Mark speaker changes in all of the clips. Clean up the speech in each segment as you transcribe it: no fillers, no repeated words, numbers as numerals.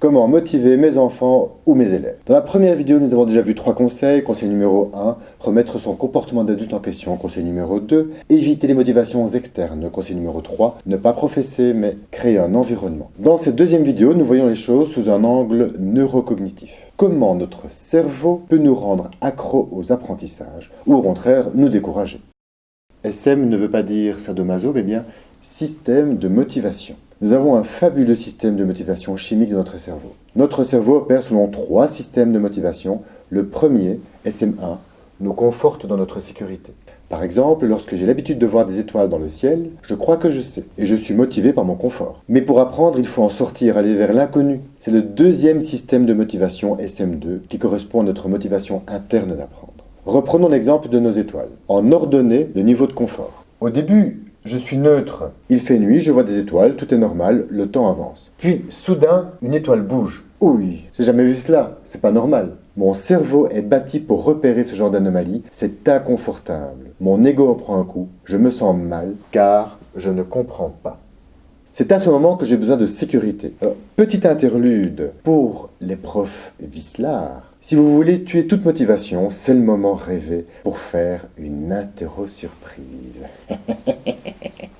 Speaker 1: Comment motiver mes enfants ou mes élèves. Dans la première vidéo, nous avons déjà vu 3 conseils. Conseil numéro 1, remettre son comportement d'adulte en question. Conseil numéro 2, éviter les motivations externes. Conseil numéro 3, ne pas professer mais créer un environnement. Dans cette deuxième vidéo, nous voyons les choses sous un angle neurocognitif. Comment notre cerveau peut nous rendre accros aux apprentissages ou au contraire nous décourager. SM ne veut pas dire sadomaso, mais bien système de motivation. Nous avons un fabuleux système de motivation chimique de notre cerveau. Notre cerveau opère selon 3 systèmes de motivation. Le premier, SM1, nous conforte dans notre sécurité. Par exemple, lorsque j'ai l'habitude de voir des étoiles dans le ciel, je crois que je sais, et je suis motivé par mon confort. Mais pour apprendre, il faut en sortir, aller vers l'inconnu. C'est le deuxième système de motivation, SM2, qui correspond à notre motivation interne d'apprendre. Reprenons l'exemple de nos étoiles. En ordonnée, le niveau de confort. Au début, je suis neutre. Il fait nuit, je vois des étoiles, tout est normal, le temps avance. Puis, soudain, une étoile bouge. Oui, j'ai jamais vu cela, c'est pas normal. Mon cerveau est bâti pour repérer ce genre d'anomalie, c'est inconfortable. Mon ego en prend un coup, je me sens mal, car je ne comprends pas. C'est à ce moment que j'ai besoin de sécurité. Alors, petit interlude pour les profs vicelards. Si vous voulez tuer toute motivation, c'est le moment rêvé pour faire une interro-surprise.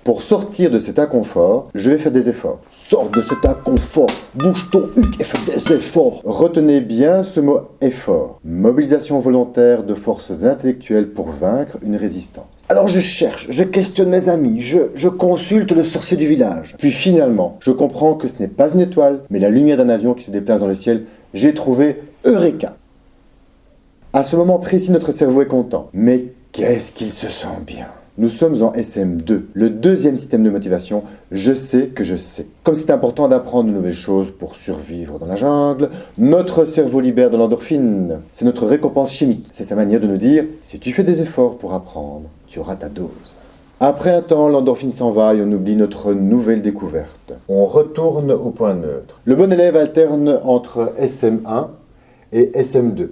Speaker 1: Pour sortir de cet inconfort, je vais faire des efforts. Sors de cet inconfort, bouge ton huc et fais des efforts. Retenez bien ce mot effort. Mobilisation volontaire de forces intellectuelles pour vaincre une résistance. Alors je cherche, je questionne mes amis, je consulte le sorcier du village. Puis finalement, je comprends que ce n'est pas une étoile, mais la lumière d'un avion qui se déplace dans le ciel. J'ai trouvé Eureka. À ce moment précis, notre cerveau est content. Mais qu'est-ce qu'il se sent bien. Nous sommes en SM2, le deuxième système de motivation. Je sais que je sais. Comme c'est important d'apprendre de nouvelles choses pour survivre dans la jungle, notre cerveau libère de l'endorphine. C'est notre récompense chimique. C'est sa manière de nous dire, si tu fais des efforts pour apprendre, tu auras ta dose. Après un temps, l'endorphine s'en va et on oublie notre nouvelle découverte. On retourne au point neutre. Le bon élève alterne entre SM1 et SM2.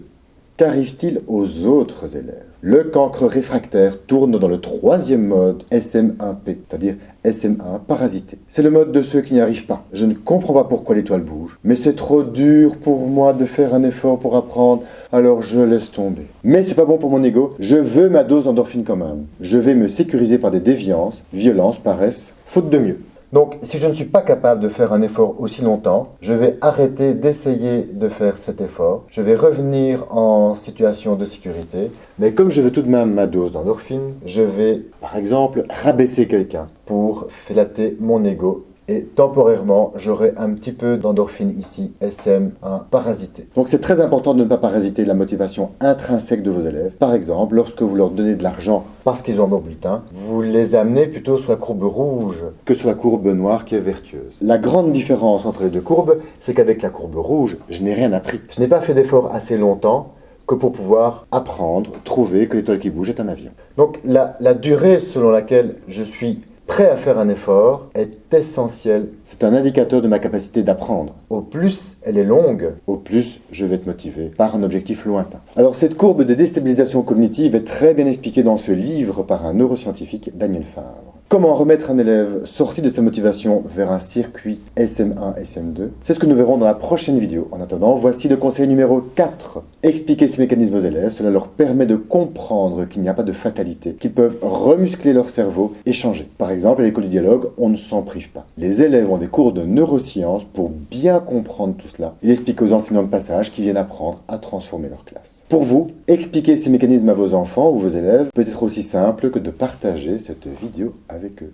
Speaker 1: Qu'arrive-t-il aux autres élèves? Le cancre réfractaire tourne dans le troisième mode SM1P, c'est-à-dire SM1 parasité. C'est le mode de ceux qui n'y arrivent pas. Je ne comprends pas pourquoi l'étoile bouge, mais c'est trop dur pour moi de faire un effort pour apprendre, alors je laisse tomber. Mais c'est pas bon pour mon ego, je veux ma dose d'endorphine quand même. Je vais me sécuriser par des déviances, violence, paresse, faute de mieux. Donc, si je ne suis pas capable de faire un effort aussi longtemps, je vais arrêter d'essayer de faire cet effort. Je vais revenir en situation de sécurité. Mais comme je veux tout de même ma dose d'endorphine, je vais, par exemple, rabaisser quelqu'un pour flatter mon ego. Et temporairement, j'aurai un petit peu d'endorphine ici, SM1 parasité. Donc c'est très important de ne pas parasiter la motivation intrinsèque de vos élèves. Par exemple, lorsque vous leur donnez de l'argent parce qu'ils ont un beau bulletin, vous les amenez plutôt sur la courbe rouge que sur la courbe noire qui est vertueuse. La grande différence entre les deux courbes, c'est qu'avec la courbe rouge, je n'ai rien appris. Je n'ai pas fait d'effort assez longtemps que pour pouvoir apprendre, trouver que l'étoile qui bouge est un avion. Donc la durée selon laquelle je suis prêt à faire un effort est essentiel. C'est un indicateur de ma capacité d'apprendre. Au plus elle est longue, au plus je vais être motivé par un objectif lointain. Alors cette courbe de déstabilisation cognitive est très bien expliquée dans ce livre par un neuroscientifique, Daniel Favre. Comment remettre un élève sorti de sa motivation vers un circuit SM1, SM2? C'est ce que nous verrons dans la prochaine vidéo. En attendant, voici le conseil numéro 4. Expliquer ces mécanismes aux élèves, cela leur permet de comprendre qu'il n'y a pas de fatalité, qu'ils peuvent remuscler leur cerveau et changer. Par exemple, à l'école du dialogue, on ne s'en prive pas. Les élèves ont des cours de neurosciences pour bien comprendre tout cela. Il explique aux enseignants de passage qui viennent apprendre à transformer leur classe. Pour vous, expliquer ces mécanismes à vos enfants ou vos élèves peut être aussi simple que de partager cette vidéo avec eux.